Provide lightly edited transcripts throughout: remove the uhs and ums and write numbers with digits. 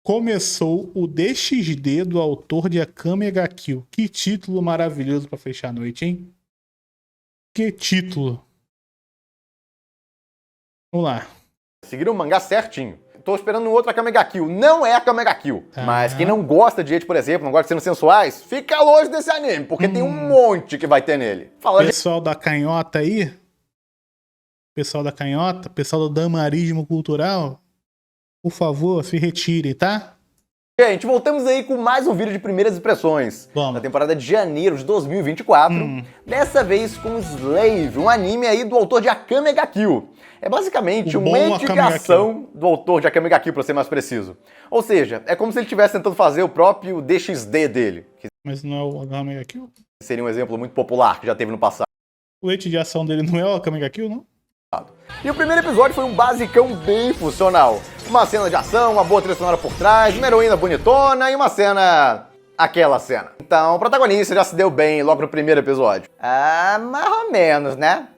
Começou o DXD do autor de Akame ga Kill. Que título maravilhoso pra fechar a noite, hein? Que título. Vamos lá. Seguiram o mangá certinho. Tô esperando um outro Akame ga Kill. Não é Akame ga Kill. Mas quem não gosta de Eti, por exemplo, não gosta de cenas sensuais, fica longe desse anime, porque tem um monte que vai ter nele. Pessoal da canhota aí, pessoal do damarismo cultural, por favor, se retire, tá? Gente, voltamos aí com mais um vídeo de primeiras impressões da temporada de janeiro de 2024. Dessa vez com Slave, um anime aí do autor de Akame ga Kill. É basicamente uma indicação do autor de Akame ga Kill, pra ser mais preciso. Ou seja, é como se ele estivesse tentando fazer o próprio DXD dele. Mas não é o Akame ga Kill? Seria um exemplo muito popular que já teve no passado. O eixo de ação dele não é o Akame ga Kill, não? E o primeiro episódio foi um basicão bem funcional. Uma cena de ação, uma boa trilha sonora por trás, uma heroína bonitona e uma cena... aquela cena. Então, o protagonista já se deu bem logo no primeiro episódio. Ah, mais ou menos, né?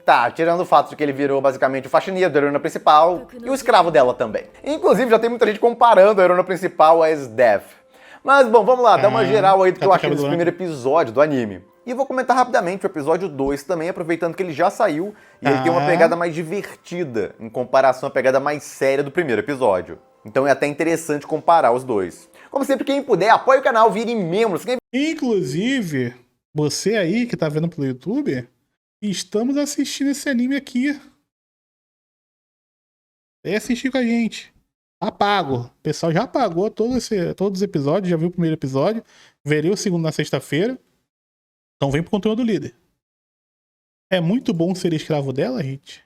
Tá, tirando o fato de que ele virou basicamente o faxineiro da heroína principal e o escravo dela também. Inclusive, já tem muita gente comparando a heroína principal a Sdeath. Mas, bom, vamos lá, dá uma geral aí do que eu achei desse primeiro episódio do anime. E vou comentar rapidamente o episódio 2 também, aproveitando que ele já saiu e ele tem uma pegada mais divertida em comparação à pegada mais séria do primeiro episódio. Então é até interessante comparar os dois. Como sempre, quem puder, apoie o canal, vire membro. Inclusive, você aí que tá vendo pelo YouTube, estamos assistindo esse anime aqui. Vem assistir com a gente. Tá pago. O pessoal já pagou todos os episódios, já viu o primeiro episódio. Verei o segundo na sexta-feira. Então vem pro conteúdo líder. É muito bom ser escravo dela, gente.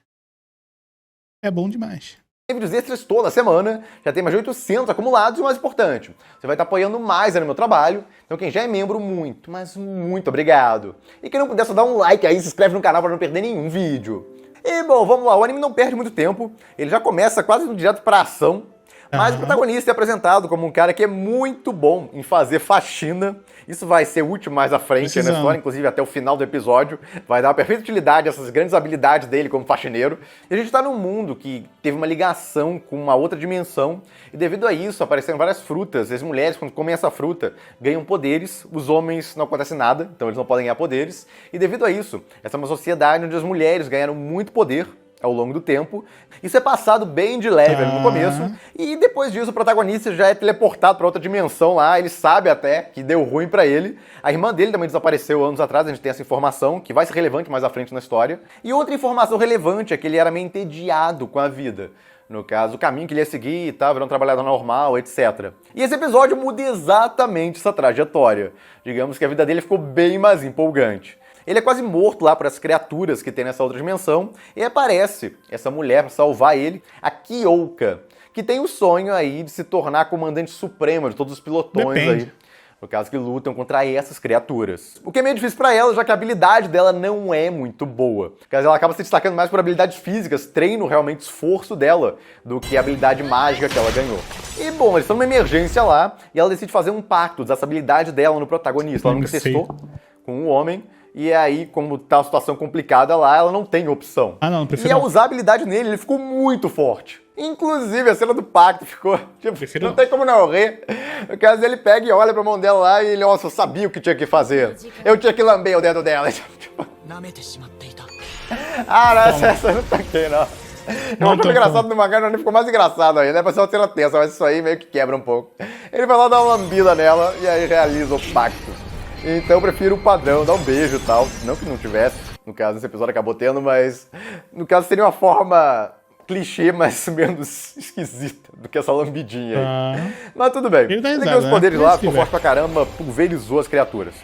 É bom demais. Tem vídeos extras toda semana, já tem mais de 800 acumulados e o mais importante, você vai estar apoiando mais no meu trabalho, então quem já é membro, muito, mas muito obrigado. E quem não puder, só dá um like aí, se inscreve no canal para não perder nenhum vídeo. E bom, vamos lá, o anime não perde muito tempo, ele já começa quase direto pra ação, mas o protagonista é apresentado como um cara que é muito bom em fazer faxina. Isso vai ser útil mais à frente na história, inclusive até o final do episódio. Vai dar uma perfeita utilidade a essas grandes habilidades dele como faxineiro. E a gente tá num mundo que teve uma ligação com uma outra dimensão. E devido a isso, apareceram várias frutas. As mulheres, quando comem essa fruta, ganham poderes. Os homens não acontece nada, então eles não podem ganhar poderes. E devido a isso, essa é uma sociedade onde as mulheres ganharam muito poder ao longo do tempo. Isso é passado bem de leve no começo, e depois disso o protagonista já é teleportado para outra dimensão lá, ele sabe até que deu ruim para ele. A irmã dele também desapareceu anos atrás, a gente tem essa informação, que vai ser relevante mais à frente na história. E outra informação relevante é que ele era meio entediado com a vida. No caso, o caminho que ele ia seguir e tal, virou um trabalhador normal, etc. E esse episódio muda exatamente essa trajetória. Digamos que a vida dele ficou bem mais empolgante. Ele é quase morto lá por essas criaturas que tem nessa outra dimensão, e aparece essa mulher para salvar ele, a Kyoka, que tem o sonho aí de se tornar comandante suprema de todos os pilotões aí, no caso que lutam contra essas criaturas. O que é meio difícil para ela, já que a habilidade dela não é muito boa. No caso, ela acaba se destacando mais por habilidades físicas, treino realmente, esforço dela, do que a habilidade mágica que ela ganhou. E bom, eles estão numa emergência lá, e ela decide fazer um pacto dessa habilidade dela no protagonista. Ela nunca testou com um homem. E aí, como tá uma situação complicada lá, ela não tem opção. Não prefiro. E ao usar a habilidade nele, ele ficou muito forte. Inclusive, a cena do pacto ficou... Tipo, não tem como não rir. No caso, ele pega e olha pra mão dela lá e ele, nossa, eu sabia o que tinha que fazer. Eu tinha que lamber o dedo dela. Não, essa eu não taquei, não. Eu acho engraçado no mangá, não ficou mais engraçado ainda. É pra ser uma cena tensa, mas isso aí meio que quebra um pouco. Ele vai lá dar uma lambida nela e aí realiza o pacto. Então eu prefiro o padrão, dar um beijo e tal. Não que não tivesse, no caso, esse episódio acabou tendo, mas... No caso, seria uma forma clichê, mas menos esquisita do que essa lambidinha aí. Mas tudo bem. Ele ganhou os poderes lá, ficou forte pra caramba, pulverizou as criaturas.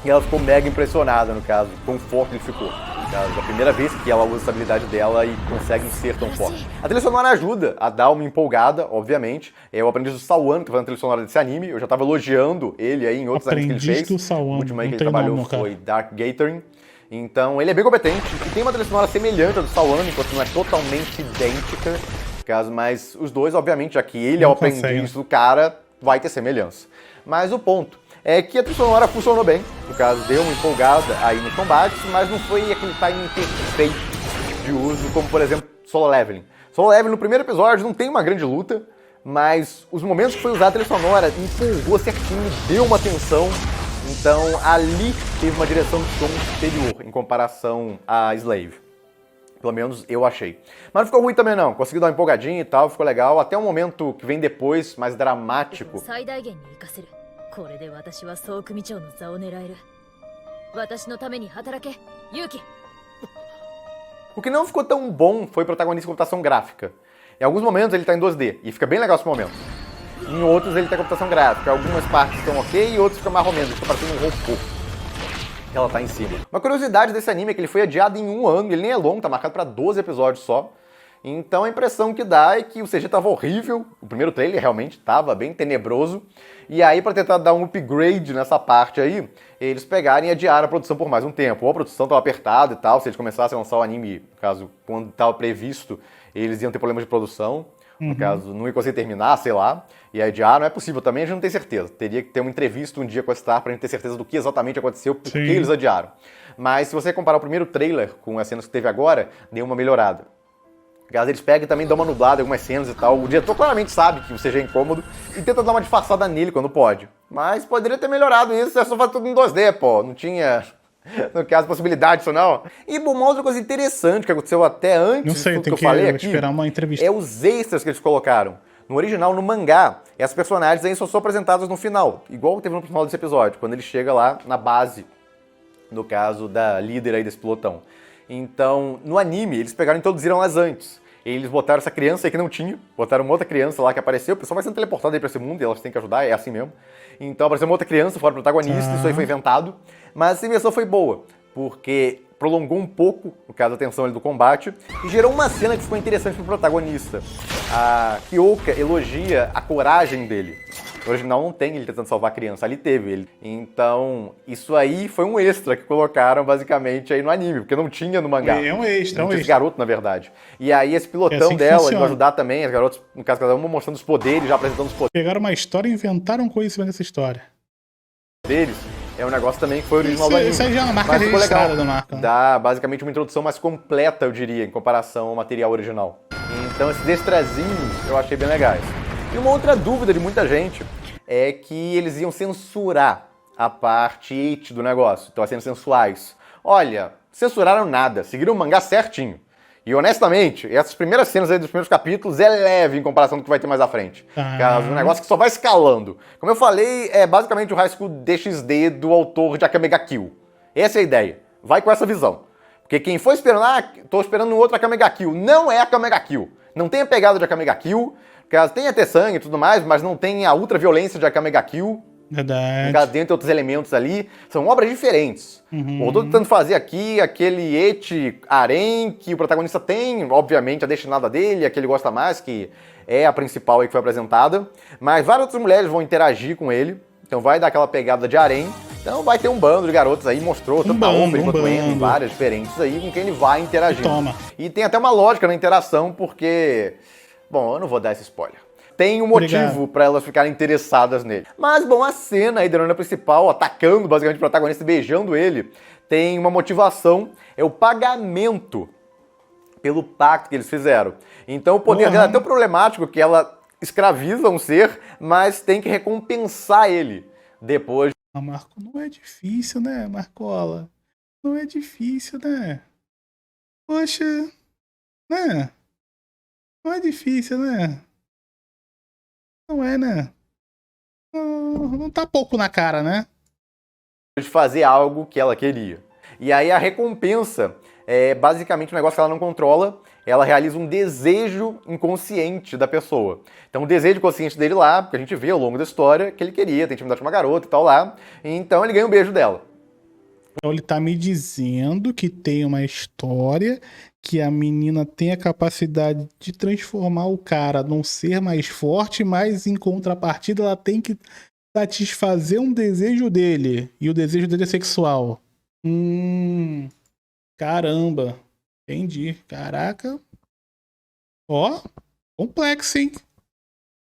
E ela ficou mega impressionada, no caso, quão forte ele ficou. No caso, a primeira vez que ela usa essa habilidade dela e consegue ser tão forte. A trilha sonora ajuda a dar uma empolgada, obviamente. É o aprendiz do Sawano, que faz a trilha sonora desse anime. Eu já tava elogiando ele aí em outros animes que ele fez. O último aí que ele trabalhou foi Dark Gathering. Então, ele é bem competente e tem uma trilha sonora semelhante à do Sawano, enquanto não é totalmente idêntica. No caso, mas os dois, obviamente, já que ele é o aprendiz do cara, vai ter semelhança. Mas o ponto é que a trilha sonora funcionou bem, no caso deu uma empolgada aí nos combates, mas não foi aquele timing perfeito de uso, como por exemplo Solo Leveling. Solo Leveling no primeiro episódio não tem uma grande luta, mas os momentos que foi usada a trilha sonora empolgou certinho, deu uma tensão. Então ali teve uma direção de som superior em comparação a Slave. Pelo menos eu achei. Mas não ficou ruim também não, consegui dar uma empolgadinha e tal, ficou legal. Até um momento que vem depois, mais dramático. O que não ficou tão bom foi o protagonista em computação gráfica. Em alguns momentos ele tá em 2D, e fica bem legal esse momento. Em outros ele tá em computação gráfica. Algumas partes estão ok e outras ficam mais ou menos, fica parecendo um robô. Ela tá em cima. Uma curiosidade desse anime é que ele foi adiado em 1 ano, ele nem é longo, tá marcado pra 12 episódios só. Então a impressão que dá é que o CG tava horrível, o primeiro trailer realmente tava bem tenebroso, e aí pra tentar dar um upgrade nessa parte aí, eles pegaram e adiaram a produção por mais um tempo. Ou a produção tava apertada e tal, se eles começassem a lançar o anime, no caso, quando tava previsto, eles iam ter problemas de produção. No caso, não ia conseguir terminar, sei lá. E aí adiaram, não é possível também, a gente não tem certeza. Teria que ter uma entrevista um dia com a Star pra gente ter certeza do que exatamente aconteceu, por que eles adiaram. Mas se você comparar o primeiro trailer com as cenas que teve agora, deu uma melhorada. Caso eles pegam e também dão uma nublada em algumas cenas e tal. O diretor claramente sabe que o CG é incômodo e tenta dar uma disfarçada nele quando pode. Mas poderia ter melhorado isso, é só fazer tudo em 2D, pô. Não tinha... No caso, possibilidade disso não. E bom, uma outra coisa interessante que aconteceu até antes Não sei, do tem que eu falei aqui, esperar uma entrevista. é os extras que eles colocaram. No original, no mangá, essas personagens aí só são apresentadas no final. Igual teve no final desse episódio, quando ele chega lá na base, no caso da líder aí desse pelotão. Então, no anime, eles pegaram e introduziram elas antes. Eles botaram essa criança aí que não tinha, botaram uma outra criança lá que apareceu, o pessoal vai sendo teleportado aí pra esse mundo e elas têm que ajudar, é assim mesmo. Então apareceu uma outra criança, fora protagonista, isso aí foi inventado. Mas essa invenção foi boa, porque prolongou um pouco, no caso, a tensão ali do combate, e gerou uma cena que ficou interessante pro protagonista. A Kyoka elogia a coragem dele. No original não tem ele tentando salvar a criança, ali teve ele. Então, isso aí foi um extra que colocaram basicamente aí no anime, porque não tinha no mangá. É um extra, não tinha esse garoto, na verdade. E aí esse pilotão assim dela, funciona. ele vai ajudar também, as garotas, no caso, cada uma mostrando os poderes, já apresentando os poderes Pegaram uma história e inventaram coisa em cima dessa história. deles. É um negócio também que foi original do anime. Isso aí já é uma marca Mas ficou registrada legal. da marca. Dá basicamente uma introdução mais completa, eu diria, em comparação ao material original. Então esses extrazinhos eu achei bem legais. E uma outra dúvida de muita gente é que eles iam censurar a parte 8 do negócio, então as cenas sensuais. Olha, censuraram nada, seguiram o mangá certinho. E honestamente, essas primeiras cenas aí dos primeiros capítulos é leve em comparação com o que vai ter mais à frente. É um negócio que só vai escalando. Como eu falei, é basicamente o High School DxD do autor de Akame ga Kill. Essa é a ideia. Vai com essa visão. Porque quem for esperando, tô esperando um outro Akame ga Kill. Não é Akame ga Kill. Não tem a pegada de Akame ga Kill. Tem até sangue e tudo mais, mas não tem a ultra violência de Akame ga Kill. Verdade. Dentre outros elementos ali, são obras diferentes. O autor tentando fazer aqui aquele eti harém que o protagonista tem, obviamente, a destinada dele, a que ele gosta mais, que é a principal aí que foi apresentada. Mas várias outras mulheres vão interagir com ele, então vai dar aquela pegada de harém. Então vai ter um bando de garotas aí, mostrou, tanto a Open quanto a Amy, várias diferentes aí, com quem ele vai interagir. E tem até uma lógica na interação, porque... Bom, eu não vou dar esse spoiler. Tem um motivo pra elas ficarem interessadas nele. Mas, bom, a cena aí da heroína principal, atacando basicamente o protagonista e beijando ele, tem uma motivação, é o pagamento pelo pacto que eles fizeram. Então o poder dela é tão problemático que ela escraviza um ser, mas tem que recompensar ele depois. Marco, não é difícil, né, Marcola? Não é difícil, né? Poxa, né? Não é difícil, né? Não é, né? Não tá pouco na cara, né? De fazer algo que ela queria. E aí a recompensa é basicamente um negócio que ela não controla, ela realiza um desejo inconsciente da pessoa. Então o desejo consciente dele lá, que a gente vê ao longo da história, que ele queria, tem intimidade com uma garota e tal lá, então ele ganha um beijo dela. Então ele tá me dizendo que tem uma história que a menina tem a capacidade de transformar o cara num ser mais forte, mas em contrapartida ela tem que satisfazer um desejo dele. E o desejo dele é sexual. Caramba. Entendi. Caraca. Ó, complexo, hein?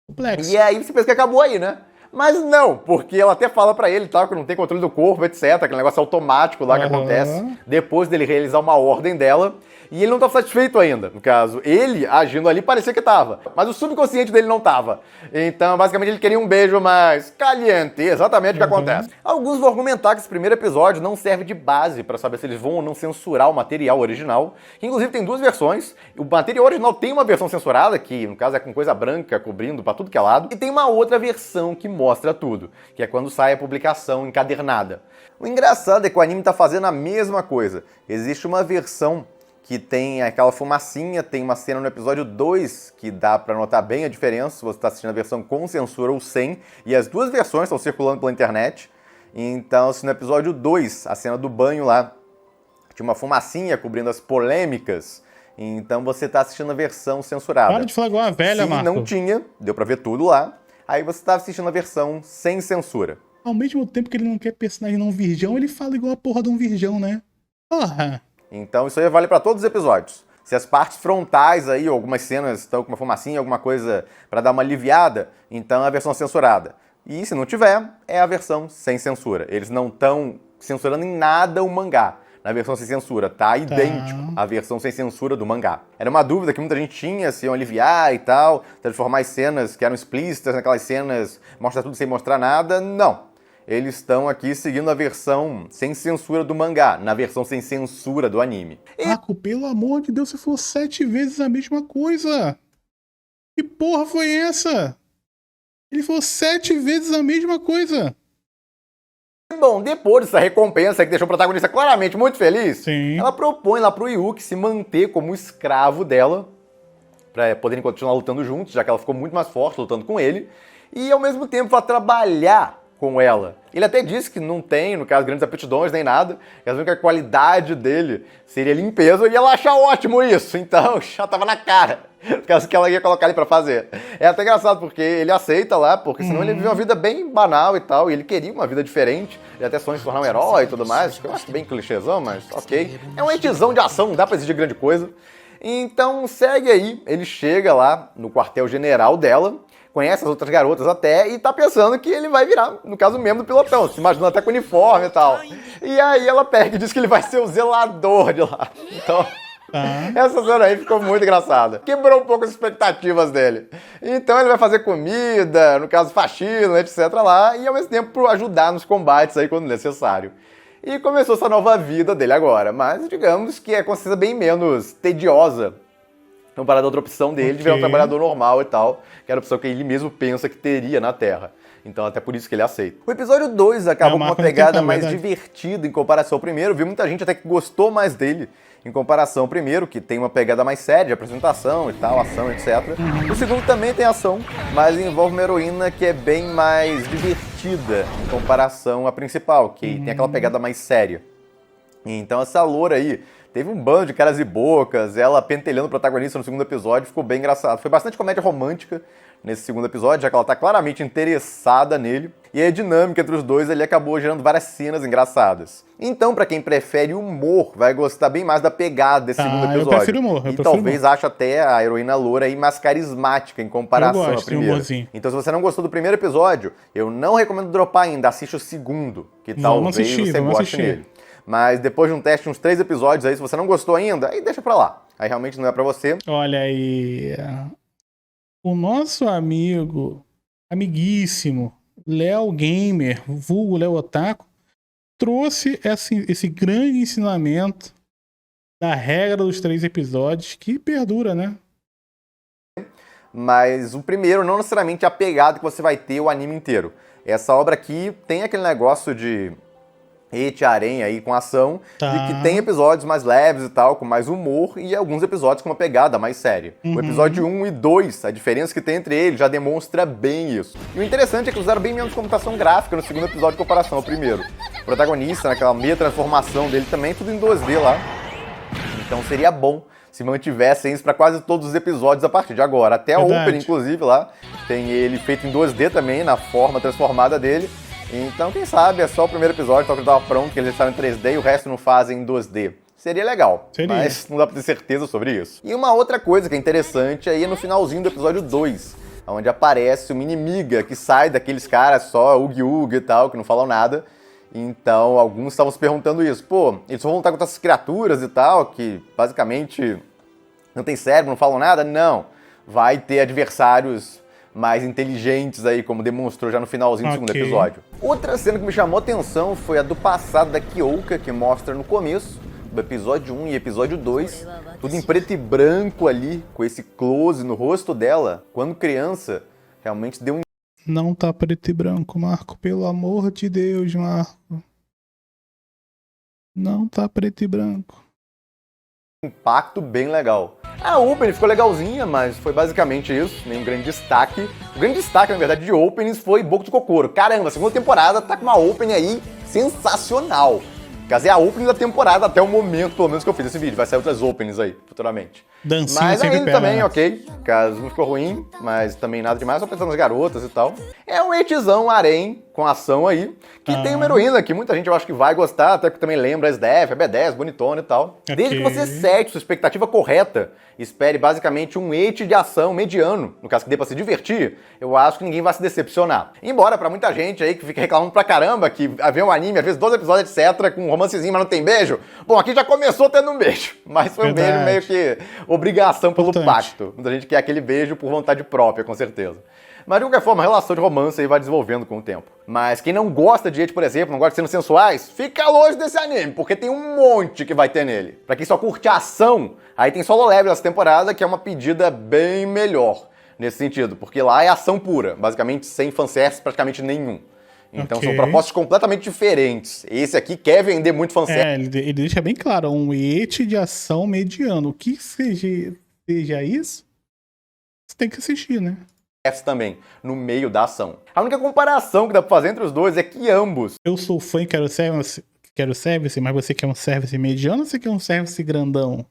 Complexo. E aí você pensa que acabou aí, né? Mas não, porque ela até fala pra ele, tá, que não tem controle do corpo, etc, aquele negócio automático lá que acontece depois dele realizar uma ordem dela. E ele não tá satisfeito ainda, no caso. Ele, agindo ali, parecia que tava. Mas o subconsciente dele não tava. Então, basicamente, ele queria um beijo mais caliente. Exatamente o que acontece. Alguns vão argumentar que esse primeiro episódio não serve de base pra saber se eles vão ou não censurar o material original. Que, inclusive, tem duas versões. O material original tem uma versão censurada, que, no caso, é com coisa branca, cobrindo pra tudo que é lado. E tem uma outra versão que mostra tudo. Que é quando sai a publicação encadernada. O engraçado é que o anime tá fazendo a mesma coisa. Existe uma versão que tem aquela fumacinha, tem uma cena no episódio 2 que dá pra notar bem a diferença se você tá assistindo a versão com censura ou sem, e as duas versões estão circulando pela internet. Então, se no episódio 2, a cena do banho lá, tinha uma fumacinha cobrindo as polêmicas, então você tá assistindo a versão censurada. Para de falar igual uma velha, Marco. Se não tinha, deu pra ver tudo lá, aí você tá assistindo a versão sem censura. Ao mesmo tempo que ele não quer personagem não virgão, ele fala igual a porra de um virgão, né? Porra! Então isso aí vale pra todos os episódios. Se as partes frontais aí, ou algumas cenas estão com uma fumacinha, alguma coisa pra dar uma aliviada, então é a versão censurada. E se não tiver, é a versão sem censura. Eles não estão censurando em nada o mangá. Na versão sem censura, tá idêntico à versão sem censura do mangá. Era uma dúvida que muita gente tinha, se iam aliviar e tal, transformar as cenas que eram explícitas naquelas cenas, mostrar tudo sem mostrar nada. Não. Eles estão aqui seguindo a versão sem censura do mangá, na versão sem censura do anime. Marco, pelo amor de Deus, se for 7 vezes a mesma coisa. Que porra foi essa? Ele falou 7 vezes a mesma coisa. Bom, depois dessa recompensa que deixou o protagonista claramente muito feliz, Sim. Ela propõe lá pro Yuki se manter como escravo dela, pra poderem continuar lutando juntos, já que ela ficou muito mais forte lutando com ele, e ao mesmo tempo vai trabalhar com ela. Ele até disse que não tem, no caso, grandes aptidões nem nada, que a única qualidade dele seria limpeza, e ela acha ótimo isso, então já tava na cara, no caso que ela ia colocar ele pra fazer. É até engraçado, porque ele aceita lá, porque senão ele vive uma vida bem banal e tal, e ele queria uma vida diferente, ele até sonha em se tornar um herói e tudo mais, que eu acho bem clichêzão, mas ok. É um etizão de ação, não dá pra exigir grande coisa. Então segue aí, ele chega lá no quartel-general dela, conhece as outras garotas até, e tá pensando que ele vai virar, no caso, membro do pelotão, se imaginando até com uniforme e tal. E aí ela pega e diz que ele vai ser o zelador de lá. Então, essa cena aí ficou muito engraçada. Quebrou um pouco as expectativas dele. Então ele vai fazer comida, no caso faxina, etc. lá, e ao mesmo tempo ajudar nos combates aí quando necessário. E começou essa nova vida dele agora, mas digamos que é com certeza bem menos tediosa comparado a outra opção dele de virar um trabalhador normal e tal, que era a opção que ele mesmo pensa que teria na Terra. Então até por isso que ele aceita. O episódio 2 acabou com uma pegada mais divertida em comparação ao primeiro. Vi muita gente até que gostou mais dele em comparação ao primeiro, que tem uma pegada mais séria de apresentação e tal, ação, etc. O segundo também tem ação, mas envolve uma heroína que é bem mais divertida em comparação à principal, que tem aquela pegada mais séria. Então essa loura aí teve um bando de caras e bocas, ela pentelhando o protagonista no segundo episódio, ficou bem engraçado. Foi bastante comédia romântica nesse segundo episódio, já que ela tá claramente interessada nele. E a dinâmica entre os dois ali acabou gerando várias cenas engraçadas. Então, pra quem prefere humor, vai gostar bem mais da pegada desse segundo episódio. Eu prefiro humor. E talvez ache até a heroína loura aí mais carismática em comparação à primeira. Então, se você não gostou do primeiro episódio, eu não recomendo dropar ainda, assiste o segundo, que talvez você goste nele. Mas depois de um teste, uns 3 episódios aí, se você não gostou ainda, aí deixa pra lá. Aí realmente não é pra você. Olha aí. O nosso amiguíssimo, Léo Gamer, vulgo Léo Otaku, trouxe esse grande ensinamento da regra dos 3 episódios, que perdura, né? Mas o primeiro não necessariamente é a pegada que você vai ter o anime inteiro. Essa obra aqui tem aquele negócio de harém aí com ação, e que tem episódios mais leves e tal, com mais humor, e alguns episódios com uma pegada mais séria. O episódio 1 e 2, a diferença que tem entre eles já demonstra bem isso. E o interessante é que usaram bem menos computação gráfica no segundo episódio em comparação ao primeiro. O protagonista, naquela meia transformação dele também, tudo em 2D lá. Então seria bom se mantivessem isso para quase todos os episódios a partir de agora. Até a opening, inclusive, lá, tem ele feito em 2D também, na forma transformada dele. Então, quem sabe, é só o primeiro episódio, só que ele tava pronto, que eles estavam em 3D e o resto não fazem em 2D. Seria legal, mas não dá pra ter certeza sobre isso. E uma outra coisa que é interessante aí é no finalzinho do episódio 2, onde aparece uma inimiga que sai daqueles caras só, Ug-Ug e tal, que não falam nada. Então, alguns estavam se perguntando isso. Pô, eles vão lutar contra essas criaturas e tal, que basicamente não tem cérebro, não falam nada? Não. Vai ter adversários mais inteligentes aí, como demonstrou já no finalzinho do segundo episódio. Outra cena que me chamou a atenção foi a do passado da Kyoka, que mostra no começo do episódio 1 e episódio 2, tudo em preto e branco ali, com esse close no rosto dela. Quando criança, realmente deu um Não tá preto e branco, Marco. Pelo amor de Deus, Marco. Não tá preto e branco. impacto bem legal. A opening ficou legalzinha, mas foi basicamente isso, nenhum grande destaque. O grande destaque, na verdade, de openings foi Boku no Kokoro. Caramba, a segunda temporada tá com uma opening aí sensacional. Quer dizer, a opening da temporada até o momento, pelo menos que eu fiz esse vídeo. Vai sair outras openings aí, futuramente. Dancinha Mas sempre ainda pega, também, né? ok. Caso não ficou ruim, mas também nada demais, só pensando nas garotas e tal. É um etizão harém com ação aí, que tem uma heroína que muita gente eu acho que vai gostar, até que também lembra a SDF, a B10, bonitona e tal. Desde que você sete sua expectativa correta, espere basicamente um eti de ação mediano, no caso que dê pra se divertir, eu acho que ninguém vai se decepcionar. Embora pra muita gente aí que fica reclamando pra caramba que vê um anime, às vezes 12 episódios, etc, com um romancezinho, mas não tem beijo. Bom, aqui já começou tendo um beijo, mas foi um beijo meio que obrigação pelo pacto. Muita gente quer aquele beijo por vontade própria, com certeza. Mas de qualquer forma, a relação de romance aí vai desenvolvendo com o tempo. Mas quem não gosta de eti, por exemplo, não gosta de cenas sensuais, fica longe desse anime, porque tem um monte que vai ter nele. Pra quem só curte a ação, aí tem Solo Leveling essa temporada, que é uma pedida bem melhor nesse sentido, porque lá é ação pura, basicamente sem fanservice praticamente nenhum. Então são propostas completamente diferentes. Esse aqui quer vender muito fanservice. Ele deixa bem claro, um eti de ação mediano. O que seja isso, você tem que assistir, né? Também, no meio da ação. A única comparação que dá pra fazer entre os dois é que ambos... Eu sou fã e quero service, mas você quer um service mediano ou você quer um service grandão?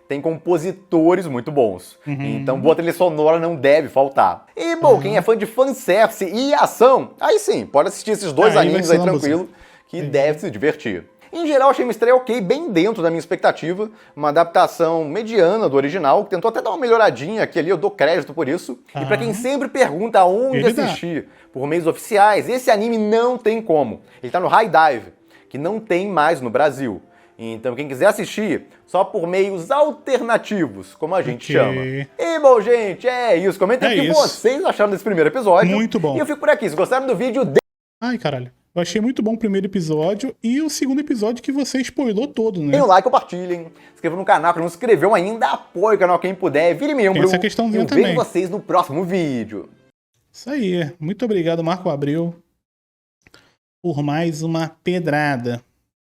Tem compositores muito bons. Então boa trilha sonora não deve faltar. E, bom, quem é fã de fanservice e ação, aí sim, pode assistir esses dois animes aí tranquilo, que deve se divertir. Em geral, achei uma estreia ok, bem dentro da minha expectativa. Uma adaptação mediana do original, que tentou até dar uma melhoradinha aqui ali, eu dou crédito por isso. E pra quem sempre pergunta onde assistir por meios oficiais, esse anime não tem como. Ele tá no High Dive, que não tem mais no Brasil. Então, quem quiser assistir, só por meios alternativos, como a gente chama. E, bom, gente, é isso. Comentem o que vocês acharam desse primeiro episódio. Muito bom. E eu fico por aqui. Se gostaram do vídeo, Ai, caralho. Eu achei muito bom o primeiro episódio e o segundo episódio que você spoilou todo, né? deem um like, compartilhem, se inscrevam no canal, quem não se inscreveu ainda, apoie o canal quem puder, vire membro. Essa questãozinha eu vejo vocês no próximo vídeo. Isso aí. Muito obrigado, Marco Abreu, por mais uma pedrada.